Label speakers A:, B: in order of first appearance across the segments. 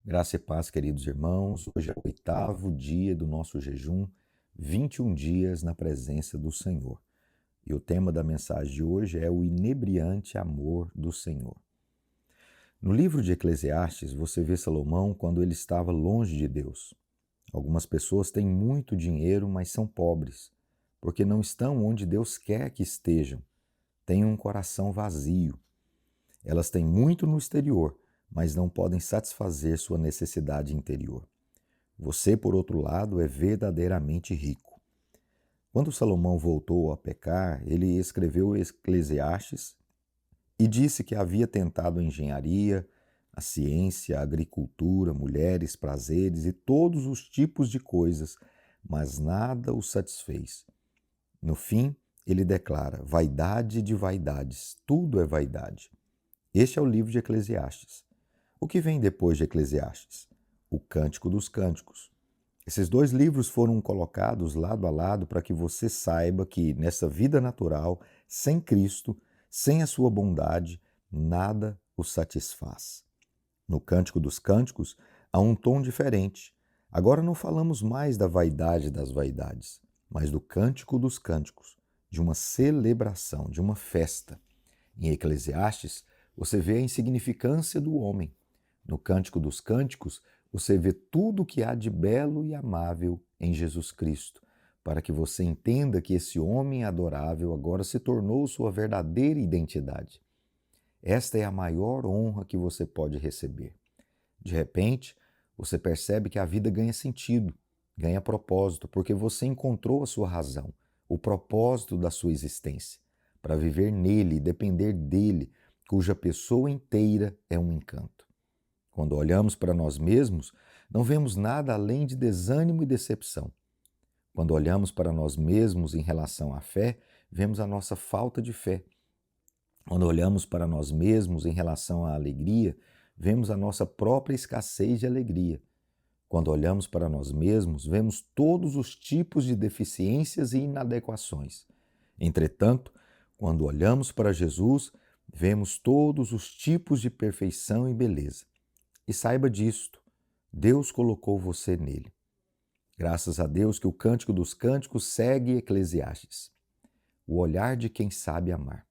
A: Graça e paz, queridos irmãos. Hoje é o 8º dia do nosso jejum, 21 dias na presença do Senhor. E o tema da mensagem de hoje é o inebriante amor do Senhor. No livro de Eclesiastes, você vê Salomão quando ele estava longe de Deus. Algumas pessoas têm muito dinheiro, mas são pobres, porque não estão onde Deus quer que estejam. Têm um coração vazio. Elas têm muito no exterior, mas não podem satisfazer sua necessidade interior. Você, por outro lado, é verdadeiramente rico. Quando Salomão voltou a pecar, ele escreveu Eclesiastes e disse que havia tentado a engenharia, a ciência, a agricultura, mulheres, prazeres e todos os tipos de coisas, mas nada o satisfez. No fim, ele declara: vaidade de vaidades, tudo é vaidade. Este é o livro de Eclesiastes. O que vem depois de Eclesiastes? O Cântico dos Cânticos. Esses dois livros foram colocados lado a lado para que você saiba que nessa vida natural, sem Cristo, sem a sua bondade, nada o satisfaz. No Cântico dos Cânticos há um tom diferente. Agora não falamos mais da vaidade das vaidades, mas do Cântico dos Cânticos, de uma celebração, de uma festa. Em Eclesiastes, você vê a insignificância do homem. No Cântico dos Cânticos, você vê tudo o que há de belo e amável em Jesus Cristo, para que você entenda que esse homem adorável agora se tornou sua verdadeira identidade. Esta é a maior honra que você pode receber. De repente, você percebe que a vida ganha sentido, ganha propósito, porque você encontrou a sua razão, o propósito da sua existência, para viver nele e depender dele, cuja pessoa inteira é um encanto. Quando olhamos para nós mesmos, não vemos nada além de desânimo e decepção. Quando olhamos para nós mesmos em relação à fé, vemos a nossa falta de fé. Quando olhamos para nós mesmos em relação à alegria, vemos a nossa própria escassez de alegria. Quando olhamos para nós mesmos, vemos todos os tipos de deficiências e inadequações. Entretanto, quando olhamos para Jesus, vemos todos os tipos de perfeição e beleza. E saiba disto, Deus colocou você nele. Graças a Deus que o Cântico dos Cânticos segue Eclesiastes, o olhar de quem sabe amar.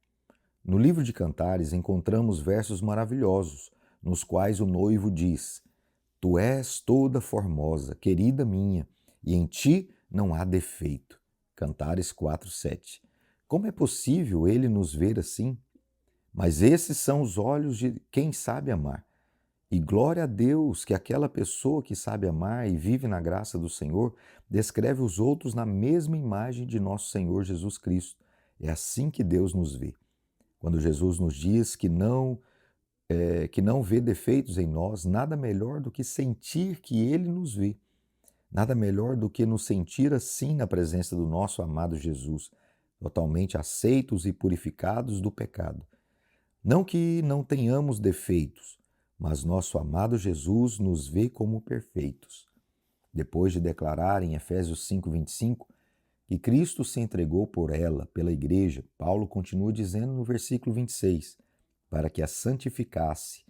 A: No livro de Cantares encontramos versos maravilhosos, nos quais o noivo diz: Tu és toda formosa, querida minha, e em ti não há defeito. Cantares 4:7. Como é possível ele nos ver assim? Mas esses são os olhos de quem sabe amar. E glória a Deus que aquela pessoa que sabe amar e vive na graça do Senhor descreve os outros na mesma imagem de nosso Senhor Jesus Cristo. É assim que Deus nos vê. Quando Jesus nos diz que não vê defeitos em nós, nada melhor do que sentir que Ele nos vê. Nada melhor do que nos sentir assim na presença do nosso amado Jesus, totalmente aceitos e purificados do pecado. Não que não tenhamos defeitos, mas nosso amado Jesus nos vê como perfeitos. Depois de declarar em Efésios 5:25 que Cristo se entregou por ela, pela igreja, Paulo continua dizendo no versículo 26, para que a santificasse,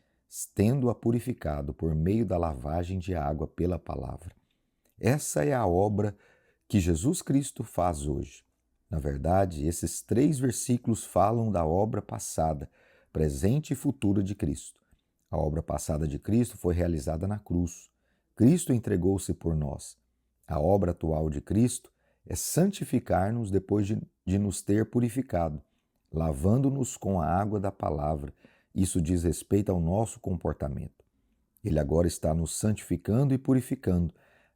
A: tendo-a purificado por meio da lavagem de água pela palavra. Essa é a obra que Jesus Cristo faz hoje. Na verdade, esses 3 versículos falam da obra passada, presente e futura de Cristo. A obra passada de Cristo foi realizada na cruz. Cristo entregou-se por nós. A obra atual de Cristo é santificar-nos depois de nos ter purificado, lavando-nos com a água da palavra. Isso diz respeito ao nosso comportamento. Ele agora está nos santificando e purificando,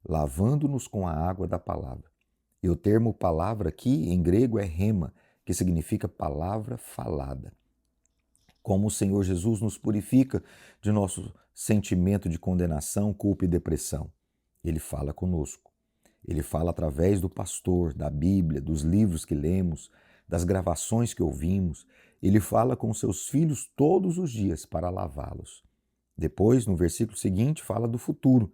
A: lavando-nos com a água da palavra. E o termo palavra aqui, em grego, é rema, que significa palavra falada. Como o Senhor Jesus nos purifica de nosso sentimento de condenação, culpa e depressão. Ele fala conosco. Ele fala através do pastor, da Bíblia, dos livros que lemos, das gravações que ouvimos. Ele fala com seus filhos todos os dias para lavá-los. Depois, no versículo seguinte, fala do futuro,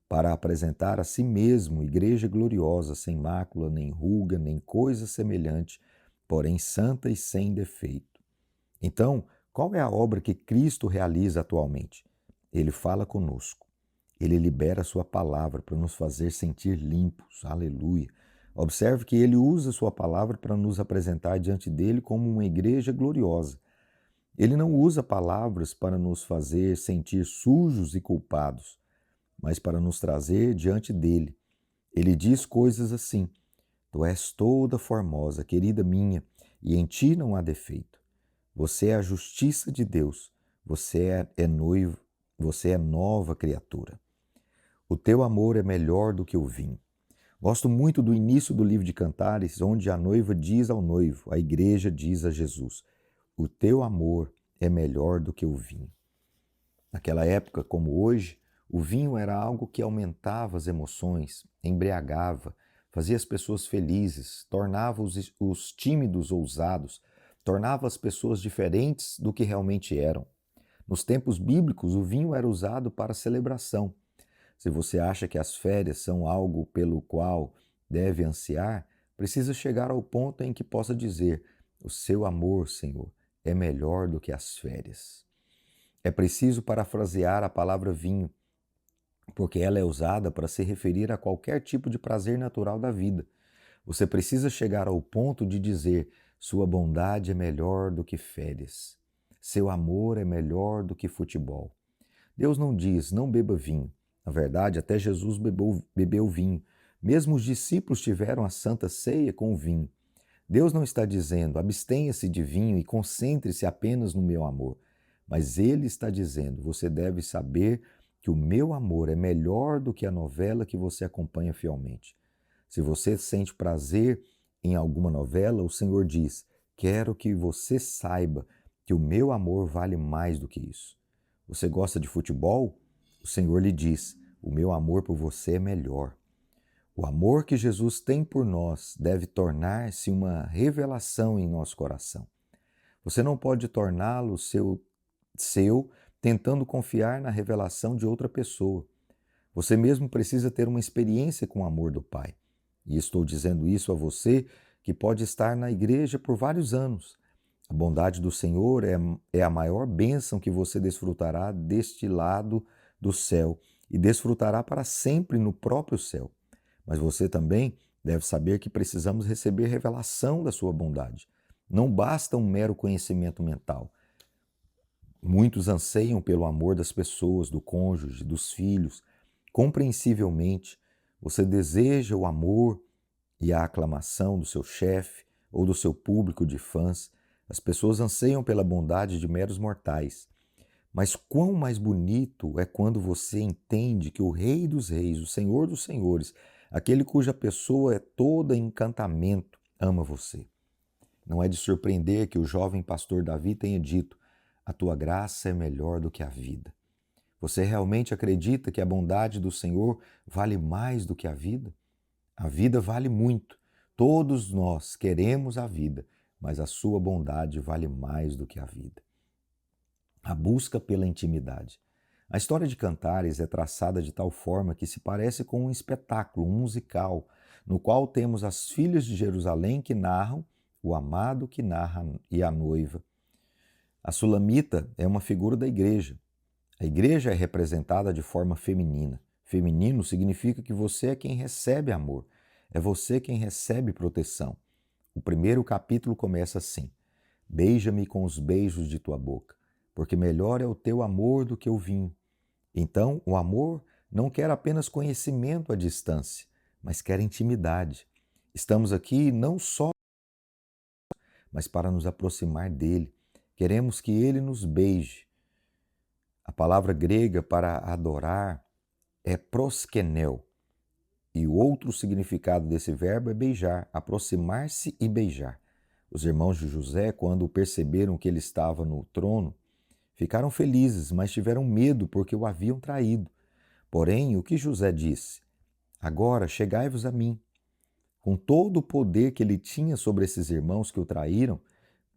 A: para apresentar a si mesmo igreja gloriosa, sem mácula, nem ruga, nem coisa semelhante, porém santa e sem defeito. Então, qual é a obra que Cristo realiza atualmente? Ele fala conosco. Ele libera a sua palavra para nos fazer sentir limpos. Aleluia. Observe que ele usa a sua palavra para nos apresentar diante dele como uma igreja gloriosa. Ele não usa palavras para nos fazer sentir sujos e culpados, mas para nos trazer diante dele. Ele diz coisas assim: Tu és toda formosa, querida minha, e em ti não há defeito. Você é a justiça de Deus, você é noivo, você é nova criatura. O teu amor é melhor do que o vinho. Gosto muito do início do livro de Cantares, onde a noiva diz ao noivo, a igreja diz a Jesus: O teu amor é melhor do que o vinho. Naquela época, como hoje, o vinho era algo que aumentava as emoções, embriagava, fazia as pessoas felizes, tornava os tímidos ousados, tornava as pessoas diferentes do que realmente eram. Nos tempos bíblicos, o vinho era usado para celebração. Se você acha que as férias são algo pelo qual deve ansiar, precisa chegar ao ponto em que possa dizer: O seu amor, Senhor, é melhor do que as férias. É preciso parafrasear a palavra vinho, porque ela é usada para se referir a qualquer tipo de prazer natural da vida. Você precisa chegar ao ponto de dizer: Sua bondade é melhor do que férias. Seu amor é melhor do que futebol. Deus não diz: Não beba vinho. Na verdade, até Jesus bebeu vinho. Mesmo os discípulos tiveram a santa ceia com o vinho. Deus não está dizendo: abstenha-se de vinho e concentre-se apenas no meu amor. Mas Ele está dizendo: você deve saber que o meu amor é melhor do que a novela que você acompanha fielmente. Se você sente prazer em alguma novela, o Senhor diz: quero que você saiba que o meu amor vale mais do que isso. Você gosta de futebol? O Senhor lhe diz: o meu amor por você é melhor. O amor que Jesus tem por nós deve tornar-se uma revelação em nosso coração. Você não pode torná-lo seu tentando confiar na revelação de outra pessoa. Você mesmo precisa ter uma experiência com o amor do Pai. E estou dizendo isso a você que pode estar na igreja por vários anos. A bondade do Senhor é a maior bênção que você desfrutará deste lado do céu e desfrutará para sempre no próprio céu. Mas você também deve saber que precisamos receber revelação da sua bondade. Não basta um mero conhecimento mental. Muitos anseiam pelo amor das pessoas, do cônjuge, dos filhos. Compreensivelmente, você deseja o amor e a aclamação do seu chefe ou do seu público de fãs. As pessoas anseiam pela bondade de meros mortais. Mas quão mais bonito é quando você entende que o Rei dos Reis, o Senhor dos Senhores, aquele cuja pessoa é toda encantamento, ama você. Não é de surpreender que o jovem pastor Davi tenha dito: a tua graça é melhor do que a vida. Você realmente acredita que a bondade do Senhor vale mais do que a vida? A vida vale muito. Todos nós queremos a vida, mas a sua bondade vale mais do que a vida. A busca pela intimidade. A história de Cantares é traçada de tal forma que se parece com um espetáculo, um musical, no qual temos as filhas de Jerusalém que narram, o amado que narra e a noiva. A sulamita é uma figura da igreja. A igreja é representada de forma feminina. Feminino significa que você é quem recebe amor, é você quem recebe proteção. O primeiro capítulo começa assim: beija-me com os beijos de tua boca, porque melhor é o teu amor do que o vinho. Então, o amor não quer apenas conhecimento à distância, mas quer intimidade. Estamos aqui não só, mas para nos aproximar dele. Queremos que ele nos beije. A palavra grega para adorar é proskenel. E o outro significado desse verbo é beijar, aproximar-se e beijar. Os irmãos de José, quando perceberam que ele estava no trono, ficaram felizes, mas tiveram medo porque o haviam traído. Porém, o que José disse? Agora chegai-vos a mim. Com todo o poder que ele tinha sobre esses irmãos que o traíram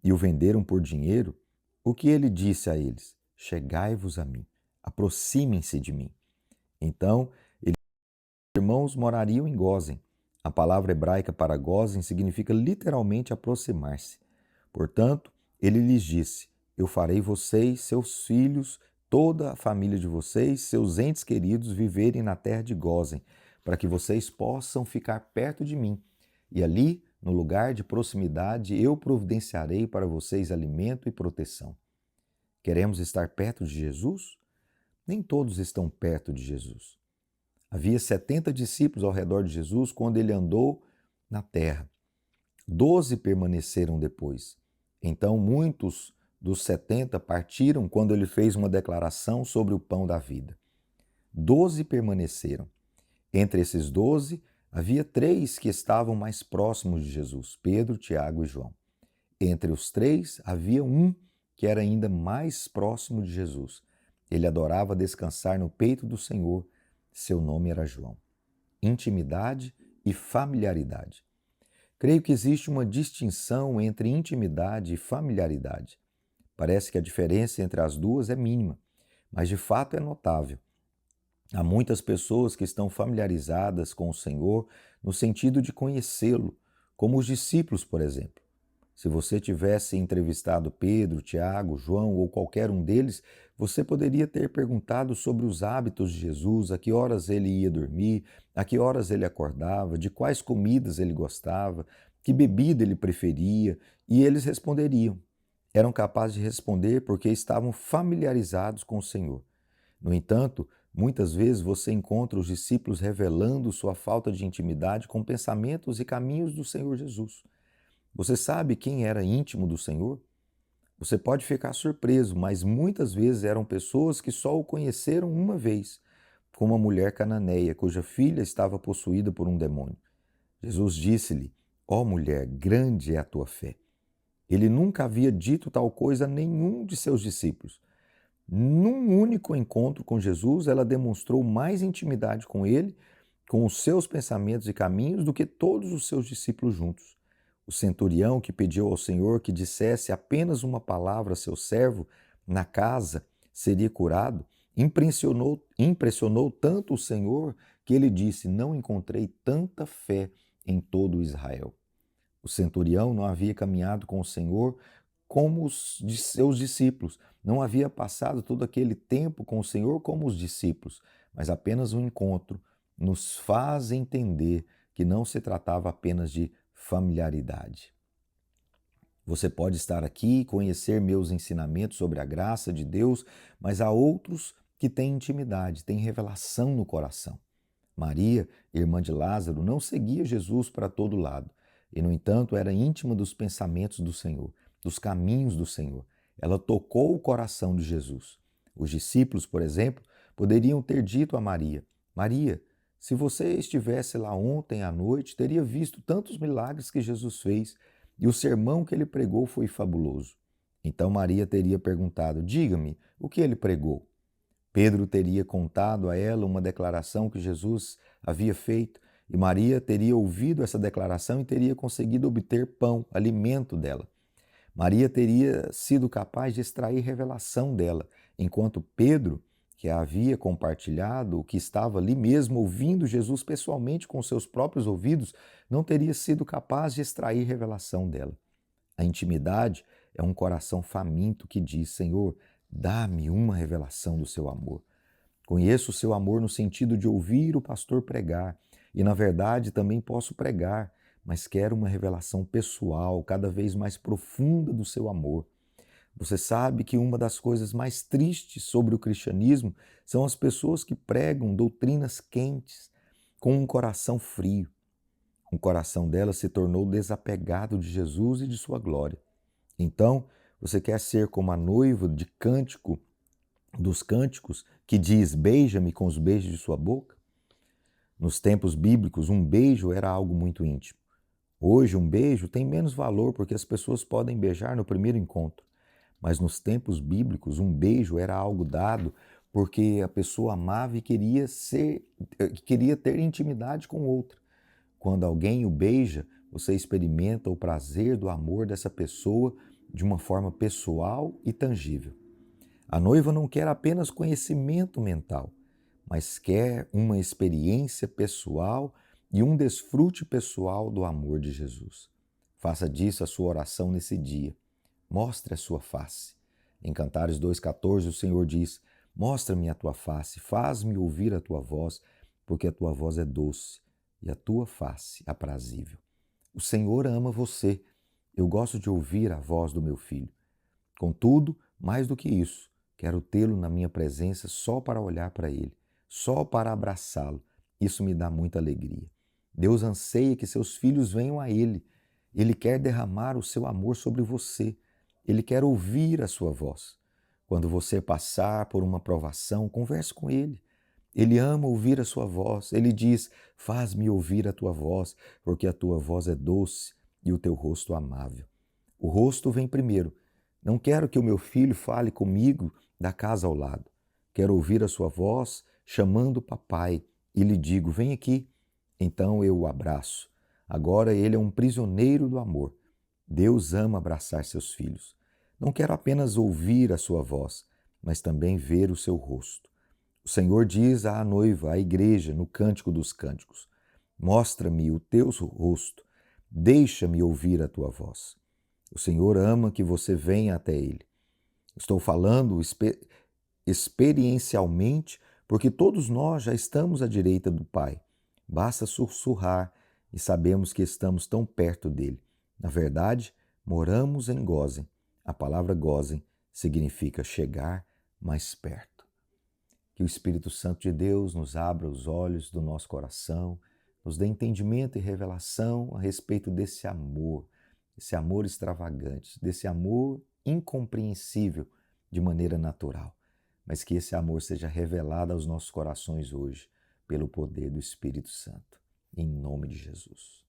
A: e o venderam por dinheiro, o que ele disse a eles? Chegai-vos a mim, aproximem-se de mim. Então, os irmãos morariam em Gósen. A palavra hebraica para Gósen significa literalmente aproximar-se. Portanto, ele lhes disse: eu farei vocês, seus filhos, toda a família de vocês, seus entes queridos, viverem na terra de Gósen, para que vocês possam ficar perto de mim. E ali, no lugar de proximidade, eu providenciarei para vocês alimento e proteção. Queremos estar perto de Jesus? Nem todos estão perto de Jesus. Havia 70 discípulos ao redor de Jesus quando ele andou na terra. 12 permaneceram depois. Então, muitos dos 70 partiram quando ele fez uma declaração sobre o pão da vida. 12 permaneceram. Entre esses 12, havia 3 que estavam mais próximos de Jesus, Pedro, Tiago e João. Entre os 3, havia um que era ainda mais próximo de Jesus. Ele adorava descansar no peito do Senhor. Seu nome era João. Intimidade e familiaridade. Creio que existe uma distinção entre intimidade e familiaridade. Parece que a diferença entre as duas é mínima, mas de fato é notável. Há muitas pessoas que estão familiarizadas com o Senhor no sentido de conhecê-lo, como os discípulos, por exemplo. Se você tivesse entrevistado Pedro, Tiago, João ou qualquer um deles, você poderia ter perguntado sobre os hábitos de Jesus, a que horas ele ia dormir, a que horas ele acordava, de quais comidas ele gostava, que bebida ele preferia, e eles responderiam. Eram capazes de responder porque estavam familiarizados com o Senhor. No entanto, muitas vezes você encontra os discípulos revelando sua falta de intimidade com pensamentos e caminhos do Senhor Jesus. Você sabe quem era íntimo do Senhor? Você pode ficar surpreso, mas muitas vezes eram pessoas que só o conheceram uma vez, como a mulher cananeia, cuja filha estava possuída por um demônio. Jesus disse-lhe: Ó mulher, grande é a tua fé. Ele nunca havia dito tal coisa a nenhum de seus discípulos. Num único encontro com Jesus, ela demonstrou mais intimidade com ele, com os seus pensamentos e caminhos, do que todos os seus discípulos juntos. O centurião que pediu ao Senhor que dissesse apenas uma palavra a seu servo na casa seria curado, impressionou tanto o Senhor que ele disse: Não encontrei tanta fé em todo Israel. O centurião não havia caminhado com o Senhor como os de seus discípulos, não havia passado todo aquele tempo com o Senhor como os discípulos, mas apenas um encontro nos faz entender que não se tratava apenas de familiaridade. Você pode estar aqui e conhecer meus ensinamentos sobre a graça de Deus, mas há outros que têm intimidade, têm revelação no coração. Maria, irmã de Lázaro, não seguia Jesus para todo lado e, no entanto, era íntima dos pensamentos do Senhor, dos caminhos do Senhor. Ela tocou o coração de Jesus. Os discípulos, por exemplo, poderiam ter dito a Maria: Maria, se você estivesse lá ontem à noite, teria visto tantos milagres que Jesus fez e o sermão que ele pregou foi fabuloso. Então Maria teria perguntado: Diga-me, o que ele pregou? Pedro teria contado a ela uma declaração que Jesus havia feito e Maria teria ouvido essa declaração e teria conseguido obter pão, alimento dela. Maria teria sido capaz de extrair revelação dela, enquanto Pedro, que a havia compartilhado, o que estava ali mesmo ouvindo Jesus pessoalmente com seus próprios ouvidos, não teria sido capaz de extrair revelação dela. A intimidade é um coração faminto que diz: Senhor, dá-me uma revelação do seu amor. Conheço o seu amor no sentido de ouvir o pastor pregar, e na verdade também posso pregar, mas quero uma revelação pessoal, cada vez mais profunda do seu amor. Você sabe que uma das coisas mais tristes sobre o cristianismo são as pessoas que pregam doutrinas quentes, com um coração frio. O coração delas se tornou desapegado de Jesus e de sua glória. Então, você quer ser como a noiva de cântico dos cânticos que diz: beija-me com os beijos de sua boca? Nos tempos bíblicos, um beijo era algo muito íntimo. Hoje, um beijo tem menos valor porque as pessoas podem beijar no primeiro encontro. Mas nos tempos bíblicos, um beijo era algo dado porque a pessoa amava e queria ter intimidade com outra. Quando alguém o beija, você experimenta o prazer do amor dessa pessoa de uma forma pessoal e tangível. A noiva não quer apenas conhecimento mental, mas quer uma experiência pessoal e um desfrute pessoal do amor de Jesus. Faça disso a sua oração nesse dia. Mostre a sua face. Em Cantares 2,14, o Senhor diz: Mostra-me a tua face, faz-me ouvir a tua voz, porque a tua voz é doce e a tua face aprazível. O Senhor ama você. Eu gosto de ouvir a voz do meu filho. Contudo, mais do que isso, quero tê-lo na minha presença só para olhar para ele, só para abraçá-lo. Isso me dá muita alegria. Deus anseia que seus filhos venham a ele. Ele quer derramar o seu amor sobre você. Ele quer ouvir a sua voz. Quando você passar por uma provação, converse com ele. Ele ama ouvir a sua voz. Ele diz: faz-me ouvir a tua voz, porque a tua voz é doce e o teu rosto amável. O rosto vem primeiro. Não quero que o meu filho fale comigo da casa ao lado. Quero ouvir a sua voz chamando o papai e lhe digo: vem aqui. Então eu o abraço. Agora ele é um prisioneiro do amor. Deus ama abraçar seus filhos. Não quero apenas ouvir a sua voz, mas também ver o seu rosto. O Senhor diz à noiva, à igreja, no Cântico dos Cânticos: mostra-me o teu rosto, deixa-me ouvir a tua voz. O Senhor ama que você venha até Ele. Estou falando experiencialmente, porque todos nós já estamos à direita do Pai. Basta sussurrar e sabemos que estamos tão perto dele. Na verdade, moramos em Gósen. A palavra Gósen significa chegar mais perto. Que o Espírito Santo de Deus nos abra os olhos do nosso coração, nos dê entendimento e revelação a respeito desse amor extravagante, desse amor incompreensível de maneira natural, mas que esse amor seja revelado aos nossos corações hoje pelo poder do Espírito Santo. Em nome de Jesus.